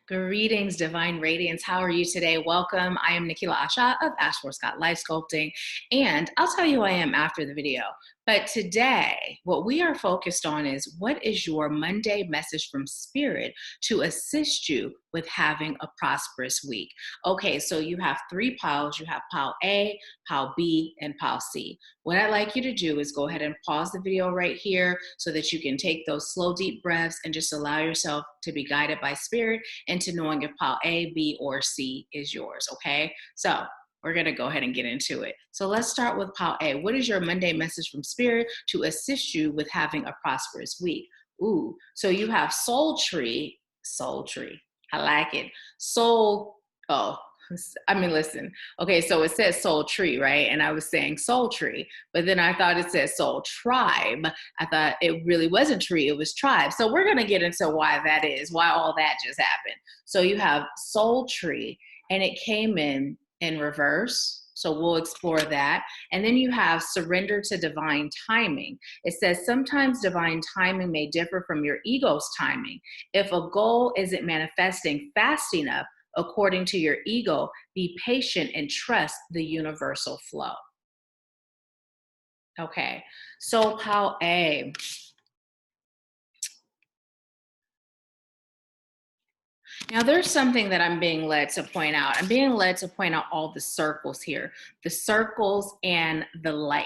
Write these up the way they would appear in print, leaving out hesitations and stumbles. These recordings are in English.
Greetings, Divine Radiance. How are you today? Welcome. I am Nahkila of AshworthScott Life Sculpting, and I'll tell you who I am after the video. But today, what we are focused on is what is your Monday message from Spirit to assist you with having a prosperous week? Okay, so you have three piles. You have pile A, pile B, and pile C. What I'd like you to do is go ahead and pause the video right here so that you can take those slow, deep breaths and just allow yourself to be guided by Spirit into knowing if pile A, B, or C is yours, okay? So we're gonna go ahead and get into it. So let's start with pile A. What is your Monday message from Spirit to assist you with having a prosperous week? Ooh, so you have soul tree, I like it. Listen. Okay, so it says soul tree, right? And I was saying soul tree, but then I thought it said soul tribe. I thought it really wasn't tree, it was tribe. So we're gonna get into why that is, why all that just happened. So you have soul tree, and it came in reverse. So we'll explore that. And then you have surrender to divine timing. It says sometimes divine timing may differ from your ego's timing. If a goal isn't manifesting fast enough, according to your ego, be patient and trust the universal flow. Okay, so pile A. Now there's something that I'm being led to point out. I'm being led to point out all the circles here, the circles and the light.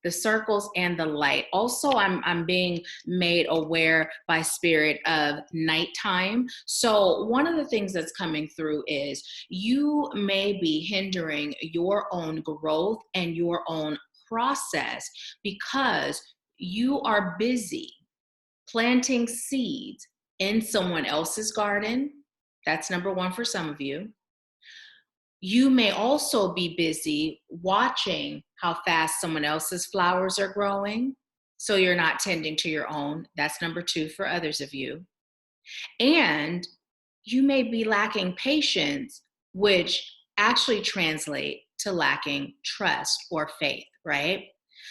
The circles and the light. Also, I'm being made aware by Spirit of nighttime. So one of the things that's coming through is you may be hindering your own growth and your own process because you are busy planting seeds in someone else's garden. That's number one for some of you. You may also be busy watching how fast someone else's flowers are growing, so you're not tending to your own. That's number two for others of you. And you may be lacking patience, which actually translate to lacking trust or faith, right?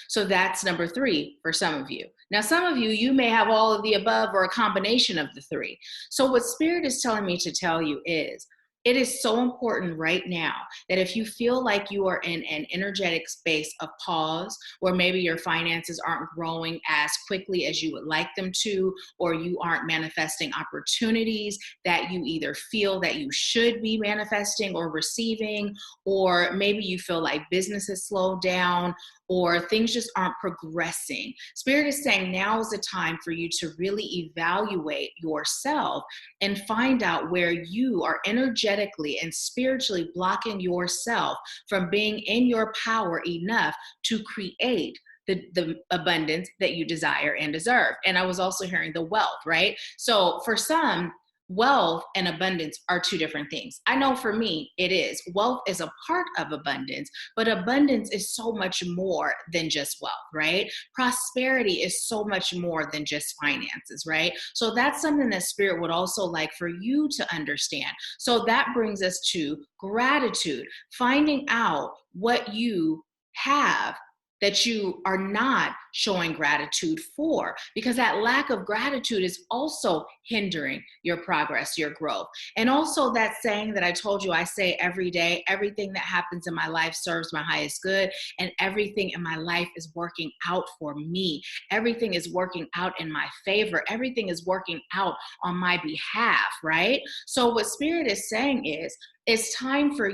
So that's number three for some of you. Now, some of you, you may have all of the above or a combination of the three. So what Spirit is telling me to tell you is, it is so important right now that if you feel like you are in an energetic space of pause, or maybe your finances aren't growing as quickly as you would like them to, or you aren't manifesting opportunities that you either feel that you should be manifesting or receiving, or maybe you feel like business has slowed down, or things just aren't progressing. Spirit is saying now is the time for you to really evaluate yourself and find out where you are energetically and spiritually blocking yourself from being in your power enough to create the abundance that you desire and deserve. And I was also hearing the wealth, right? So for some, wealth and abundance are two different things. I know for me, it is. Wealth is a part of abundance, but abundance is so much more than just wealth, right? Prosperity is so much more than just finances, right? So that's something that Spirit would also like for you to understand. So that brings us to gratitude, finding out what you have that you are not showing gratitude for, because that lack of gratitude is also hindering your progress, your growth. And also that saying that I told you I say every day, everything that happens in my life serves my highest good, and everything in my life is working out for me. Everything is working out in my favor. Everything is working out on my behalf, right? So what Spirit is saying is, it's time for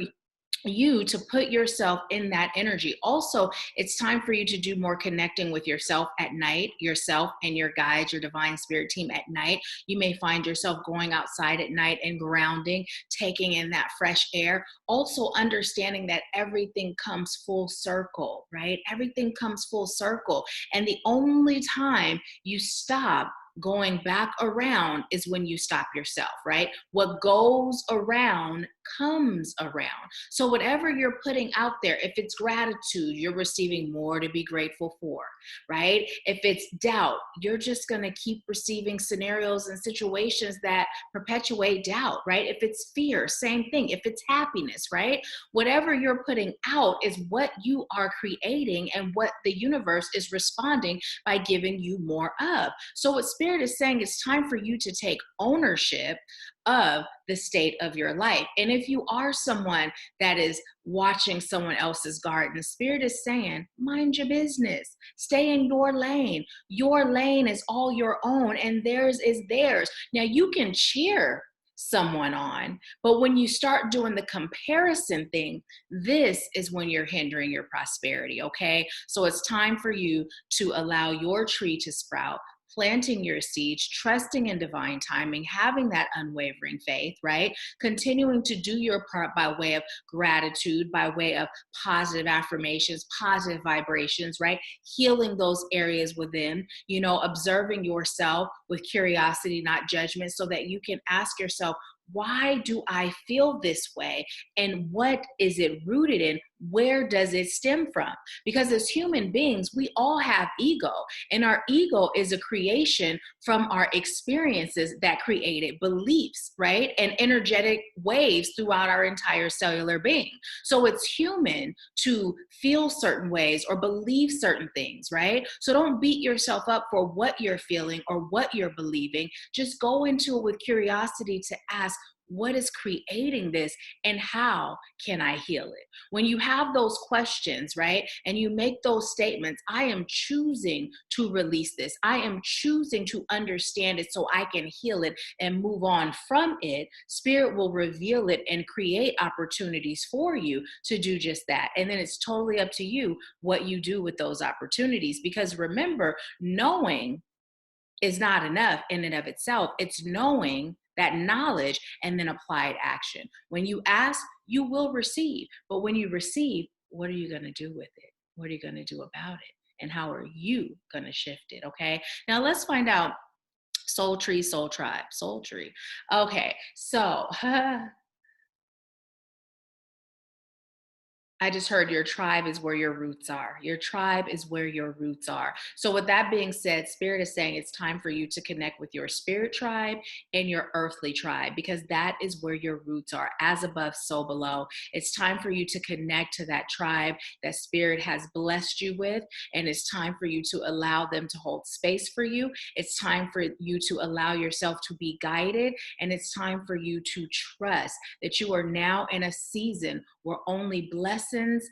you to put yourself in that energy. Also, it's time for you to do more connecting with yourself at night, yourself and your guides, your divine spirit team at night. You may find yourself going outside at night and grounding, taking in that fresh air. Also understanding that everything comes full circle, right? Everything comes full circle. And the only time you stop going back around is when you stop yourself, right? What goes around comes around. So whatever you're putting out there, if it's gratitude, you're receiving more to be grateful for, right? If it's doubt, you're just going to keep receiving scenarios and situations that perpetuate doubt, right? If it's fear, same thing. If it's happiness, right? Whatever you're putting out is what you are creating and what the universe is responding by giving you more of. So what Spirit is saying, it's time for you to take ownership of the state of your life. And if you are someone that is watching someone else's garden, Spirit is saying, mind your business, stay in your lane. Your lane is all your own, and theirs is theirs. Now, you can cheer someone on, but when you start doing the comparison thing, this is when you're hindering your prosperity, okay? So it's time for you to allow your tree to sprout, planting your seeds, trusting in divine timing, having that unwavering faith, right? Continuing to do your part by way of gratitude, by way of positive affirmations, positive vibrations, right? Healing those areas within, observing yourself with curiosity, not judgment, so that you can ask yourself, why do I feel this way? And what is it rooted in? Where does it stem from? Because as human beings, we all have ego, and our ego is a creation from our experiences that created beliefs, right? And energetic waves throughout our entire cellular being. So it's human to feel certain ways or believe certain things, right? So don't beat yourself up for what you're feeling or what you're believing. Just go into it with curiosity to ask, what is creating this, and how can I heal it? When you have those questions, right, and you make those statements, I am choosing to release this. I am choosing to understand it so I can heal it and move on from it. Spirit will reveal it and create opportunities for you to do just that. And then it's totally up to you what you do with those opportunities. Because remember, knowing is not enough in and of itself. It's knowing that knowledge and then applied action. When you ask, you will receive. But when you receive, what are you going to do with it? What are you going to do about it? And how are you going to shift it? Okay. Now let's find out soul tree, soul tribe, soul tree. Okay. So I just heard your tribe is where your roots are. Your tribe is where your roots are. So with that being said, Spirit is saying it's time for you to connect with your spirit tribe and your earthly tribe, because that is where your roots are. As above, so below. It's time for you to connect to that tribe that Spirit has blessed you with. And it's time for you to allow them to hold space for you. It's time for you to allow yourself to be guided. And it's time for you to trust that you are now in a season where only blessings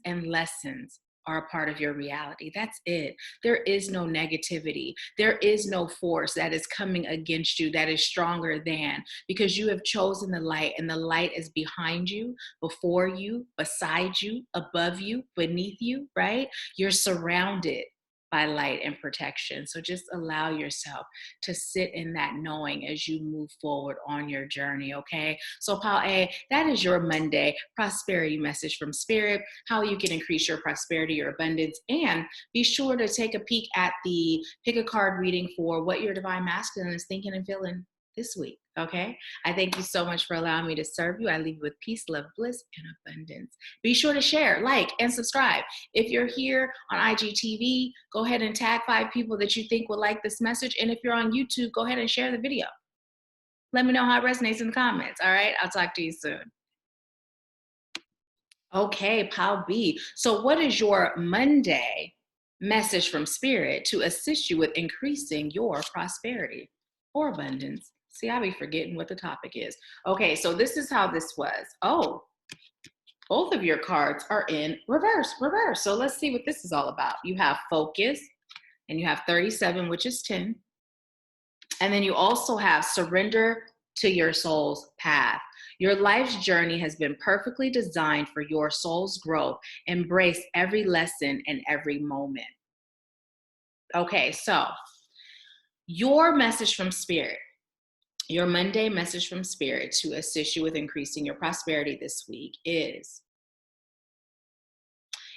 and lessons are a part of your reality. That's it. There is no negativity. There is no force that is coming against you that is stronger than, because you have chosen the light, and the light is behind you, before you, beside you, above you, beneath you, right? You're surrounded by light and protection. So just allow yourself to sit in that knowing as you move forward on your journey, okay? So Paul A, that is your Monday prosperity message from Spirit, how you can increase your prosperity, your abundance, and be sure to take a peek at the pick a card reading for what your divine masculine is thinking and feeling this week, okay? I thank you so much for allowing me to serve you. I leave you with peace, love, bliss, and abundance. Be sure to share, like, and subscribe. If you're here on IGTV, go ahead and tag 5 people that you think will like this message. And if you're on YouTube, go ahead and share the video. Let me know how it resonates in the comments, all right? I'll talk to you soon. Okay, Paul B. So what is your Monday message from Spirit to assist you with increasing your prosperity or abundance? See, I'll be forgetting what the topic is. Okay, so this is how this was. Oh, both of your cards are in reverse. So let's see what this is all about. You have focus, and you have 37, which is 10. And then you also have surrender to your soul's path. Your life's journey has been perfectly designed for your soul's growth. Embrace every lesson and every moment. Okay, so your message from Spirit, your Monday message from Spirit to assist you with increasing your prosperity this week is,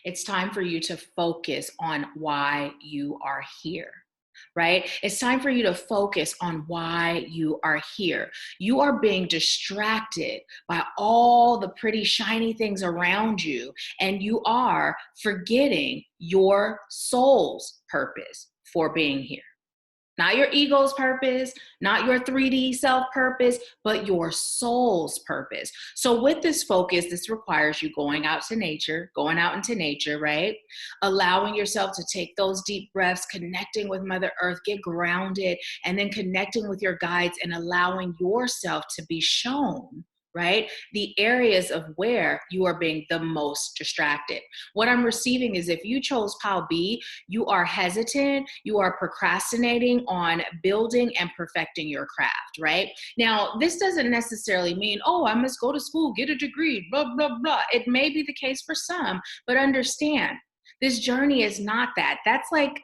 it's time for you to focus on why you are here, right? It's time for you to focus on why you are here. You are being distracted by all the pretty shiny things around you, and you are forgetting your soul's purpose for being here. Not your ego's purpose, not your 3D self purpose, but your soul's purpose. So, with this focus, this requires you going out into nature, right? Allowing yourself to take those deep breaths, connecting with Mother Earth, get grounded, and then connecting with your guides and allowing yourself to be shown, right? The areas of where you are being the most distracted. What I'm receiving is if you chose Pile B, you are hesitant, you are procrastinating on building and perfecting your craft, right? Now, this doesn't necessarily mean, oh, I must go to school, get a degree, blah, blah, blah. It may be the case for some, but understand this journey is not that. That's like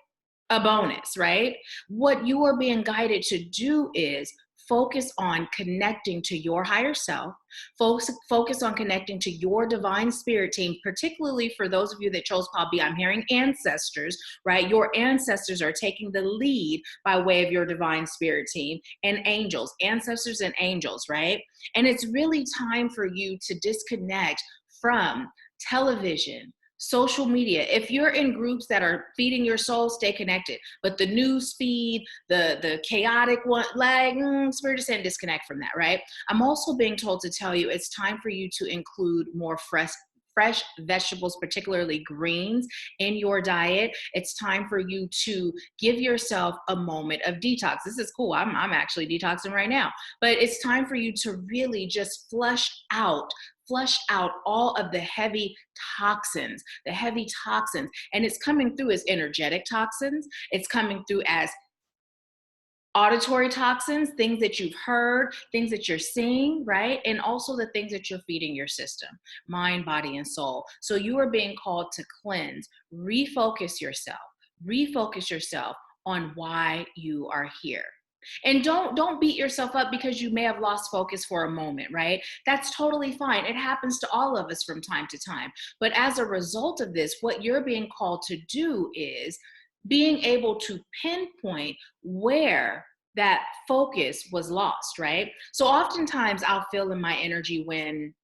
a bonus, right? What you are being guided to do is focus on connecting to your higher self, focus on connecting to your divine spirit team, particularly for those of you that chose Paul B. I'm hearing ancestors, right? Your ancestors are taking the lead by way of your divine spirit team, and angels, ancestors and angels, right? And it's really time for you to disconnect from television, social media. If you're in groups that are feeding your soul, stay connected. But the news feed, the chaotic one, like spirit is saying disconnect from that, right? I'm also being told to tell you it's time for you to include more fresh vegetables, particularly greens, in your diet. It's time for you to give yourself a moment of detox. This is cool. I'm actually detoxing right now. But it's time for you to really just flush out all of the heavy toxins, and it's coming through as energetic toxins. It's coming through as auditory toxins, things that you've heard, things that you're seeing, right? And also the things that you're feeding your system, mind, body, and soul. So you are being called to cleanse, refocus yourself on why you are here. And don't beat yourself up because you may have lost focus for a moment, right? That's totally fine. It happens to all of us from time to time. But as a result of this, what you're being called to do is being able to pinpoint where that focus was lost, right? So oftentimes I'll feel in my energy when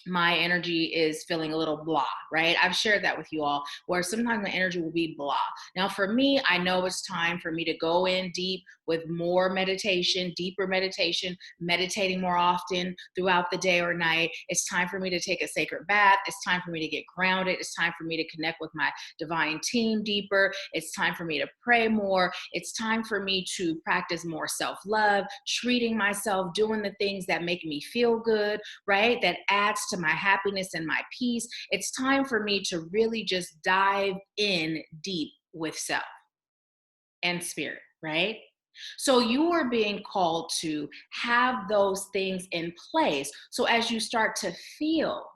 my energy is feeling a little blah, right? I've shared that with you all, where sometimes my energy will be blah. Now, for me, I know it's time for me to go in deep with more meditation, deeper meditation, meditating more often throughout the day or night. It's time for me to take a sacred bath. It's time for me to get grounded. It's time for me to connect with my divine team deeper. It's time for me to pray more. It's time for me to practice more self-love, treating myself, doing the things that make me feel good, right? That adds to my happiness and my peace. It's time for me to really just dive in deep with self and spirit, right? So you are being called to have those things in place. So as you start to feel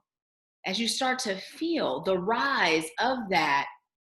the rise of that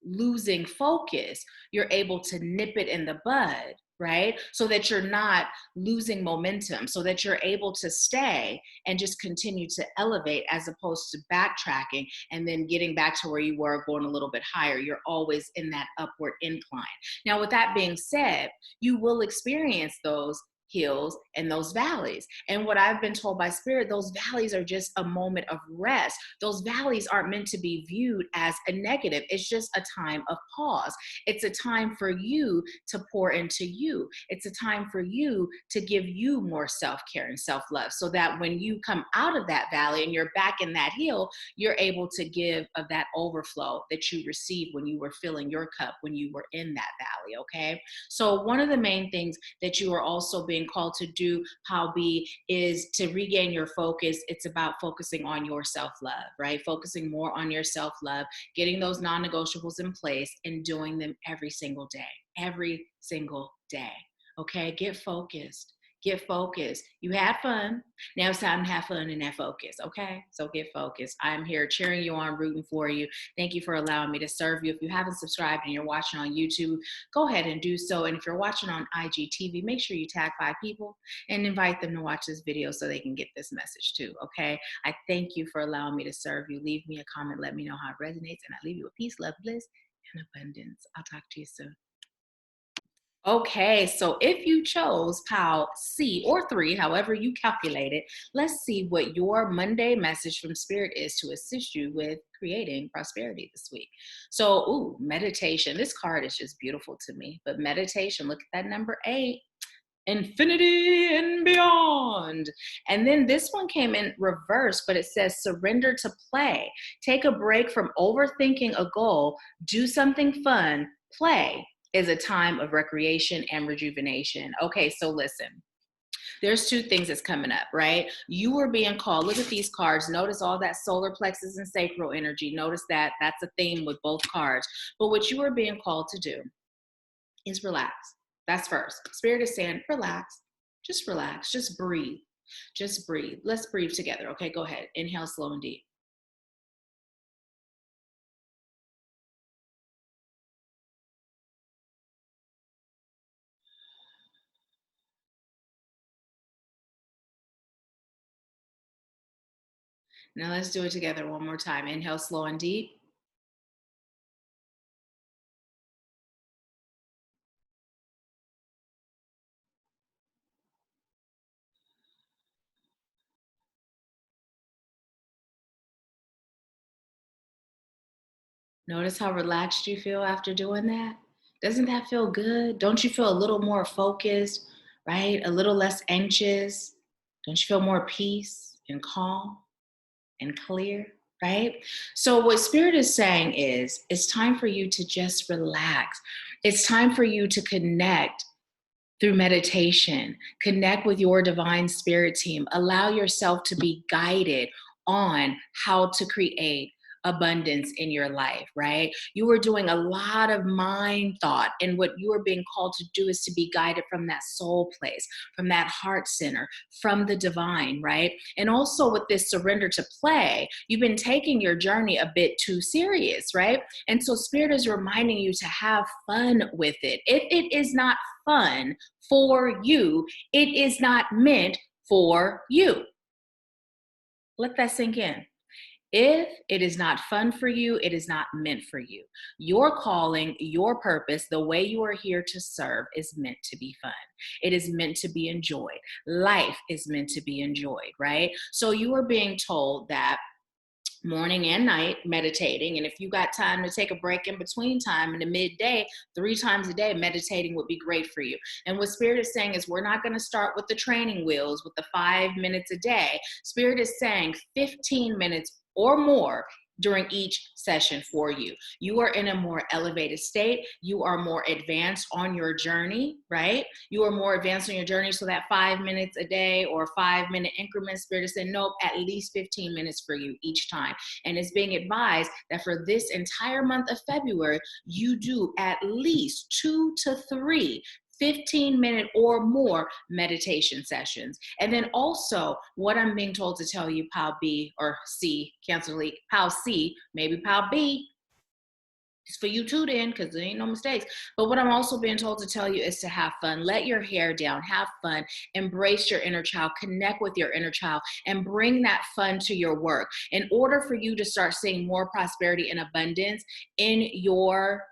losing focus, you're able to nip it in the bud, right? So that you're not losing momentum, so that you're able to stay and just continue to elevate as opposed to backtracking and then getting back to where you were, going a little bit higher. You're always in that upward incline. Now, with that being said, you will experience those hills and those valleys. And what I've been told by spirit, those valleys are just a moment of rest. Those valleys aren't meant to be viewed as a negative. It's just a time of pause. It's a time for you to pour into you. It's a time for you to give you more self-care and self-love, so that when you come out of that valley and you're back in that hill, you're able to give of that overflow that you received when you were filling your cup, when you were in that valley, okay? So one of the main things that you are also being called to do, Hobby, is to regain your focus. It's about focusing on your self-love, right? Focusing more on your self-love, getting those non-negotiables in place and doing them every single day, okay? Get focused. You had fun. Now it's time to have fun in that focus, okay? So get focused. I'm here cheering you on, rooting for you. Thank you for allowing me to serve you. If you haven't subscribed and you're watching on YouTube, go ahead and do so. And if you're watching on IGTV, make sure you tag 5 people and invite them to watch this video so they can get this message too, okay? I thank you for allowing me to serve you. Leave me a comment. Let me know how it resonates. And I leave you with peace, love, bliss, and abundance. I'll talk to you soon. Okay, so if you chose PAL C or 3, however you calculate it, let's see what your Monday message from Spirit is to assist you with creating prosperity this week. So, meditation. This card is just beautiful to me. But meditation, look at that number 8. Infinity and beyond. And then this one came in reverse, but it says surrender to play. Take a break from overthinking a goal, do something fun, play is a time of recreation and rejuvenation. Okay, so listen. There's two things that's coming up, right? You are being called. Look at these cards. Notice all that solar plexus and sacral energy. Notice that that's a theme with both cards. But what you are being called to do is relax. That's first. Spirit is saying, relax, just breathe. Just breathe. Let's breathe together. Okay, go ahead. Inhale slow and deep. Now let's do it together one more time. Inhale slow and deep. Notice how relaxed you feel after doing that? Doesn't that feel good? Don't you feel a little more focused, right? A little less anxious? Don't you feel more peace and calm and clear, right? So, what Spirit is saying is it's time for you to just relax. It's time for you to connect through meditation, connect with your divine spirit team, allow yourself to be guided on how to create abundance in your life, right? You are doing a lot of mind thought, and what you are being called to do is to be guided from that soul place, from that heart center, from the divine, right? And also with this surrender to play, you've been taking your journey a bit too serious, right? And so Spirit is reminding you to have fun with it. If it is not fun for you, it is not meant for you. Let that sink in. If it is not fun for you, it is not meant for you. Your calling, your purpose, the way you are here to serve is meant to be fun. It is meant to be enjoyed. Life is meant to be enjoyed, right? So you are being told that morning and night meditating, and if you got time to take a break in between time in the midday 3 times a day, meditating would be great for you. And what Spirit is saying is we're not going to start with the training wheels with the 5 minutes a day. Spirit is saying 15 minutes or more during each session for you. You are in a more elevated state. You are more advanced on your journey, right? You are more advanced on your journey. So that 5 minutes a day or 5 minute increments, Spirit is saying, nope, at least 15 minutes for you each time. And it's being advised that for this entire month of February, you do at least 2 to 3 15-minute or more meditation sessions. And then also what I'm being told to tell you, PAL B or C, Cancer League, PAL C, maybe PAL B, it's for you too then, because there ain't no mistakes. But what I'm also being told to tell you is to have fun. Let your hair down, have fun, embrace your inner child, connect with your inner child, and bring that fun to your work. In order for you to start seeing more prosperity and abundance in your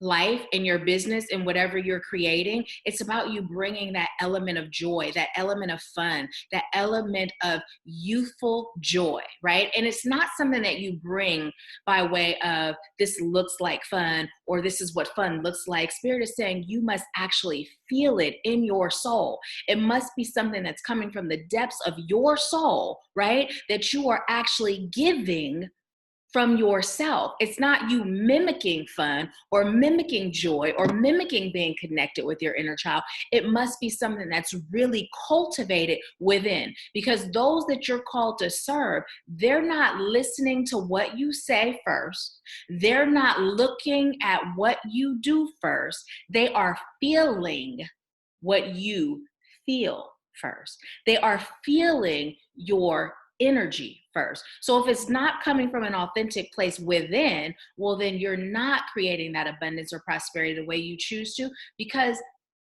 life, in your business, in whatever you're creating, it's about you bringing that element of joy, that element of fun, that element of youthful joy, right? And it's not something that you bring by way of this looks like fun or this is what fun looks like. Spirit is saying you must actually feel it in your soul. It must be something that's coming from the depths of your soul, right? That you are actually giving from yourself. It's not you mimicking fun or mimicking joy or mimicking being connected with your inner child. It must be something that's really cultivated within, because those that you're called to serve, they're not listening to what you say first. They're not looking at what you do first. They are feeling what you feel first. They are feeling your energy first. So if it's not coming from an authentic place within, well, then you're not creating that abundance or prosperity the way you choose to, because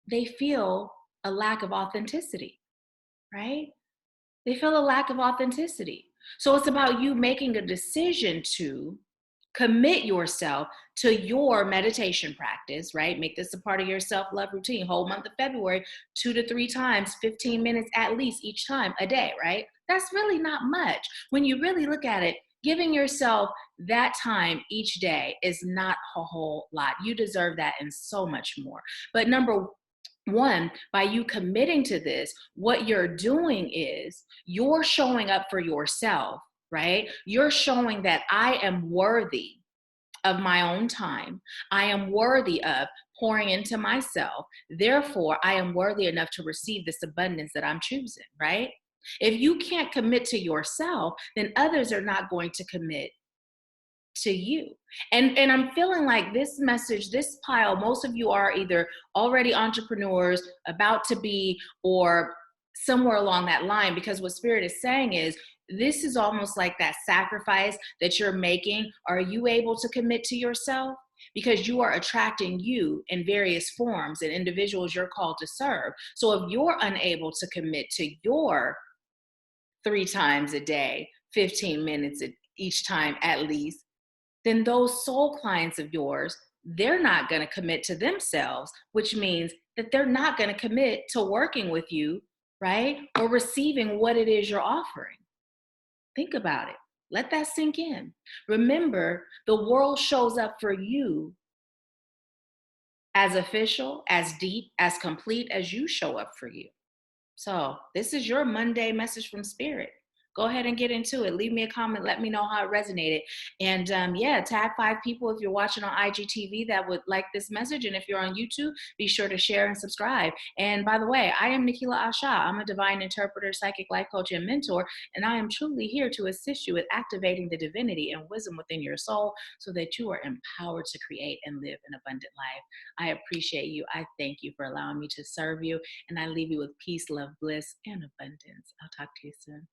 they feel a lack of authenticity, right? They feel a lack of authenticity. So it's about you making a decision to Commit yourself to your meditation practice, right? Make this a part of your self-love routine. Whole month of February, 2 to 3 times, 15 minutes at least each time a day, right? That's really not much. When you really look at it, giving yourself that time each day is not a whole lot. You deserve that and so much more. But number one, by you committing to this, what you're doing is you're showing up for yourself, right? You're showing that I am worthy of my own time. I am worthy of pouring into myself. Therefore, I am worthy enough to receive this abundance that I'm choosing, right? If you can't commit to yourself, then others are not going to commit to you. And I'm feeling like this message, this pile, most of you are either already entrepreneurs, about to be, or somewhere along that line, because what Spirit is saying is this is almost like that sacrifice that you're making. Are you able to commit to yourself? Because you are attracting you in various forms and individuals you're called to serve. So if you're unable to commit to your 3 times a day, 15 minutes each time at least, then those soul clients of yours, they're not going to commit to themselves, which means that they're not going to commit to working with you, right? Or receiving what it is you're offering. Think about it. Let that sink in. Remember, the world shows up for you as official, as deep, as complete as you show up for you. So this is your Monday message from Spirit. Go ahead and get into it. Leave me a comment. Let me know how it resonated. And yeah, tag 5 people if you're watching on IGTV that would like this message. And if you're on YouTube, be sure to share and subscribe. And by the way, I am Nahkila Asha. I'm a divine interpreter, psychic life coach, and mentor. And I am truly here to assist you with activating the divinity and wisdom within your soul so that you are empowered to create and live an abundant life. I appreciate you. I thank you for allowing me to serve you. And I leave you with peace, love, bliss, and abundance. I'll talk to you soon.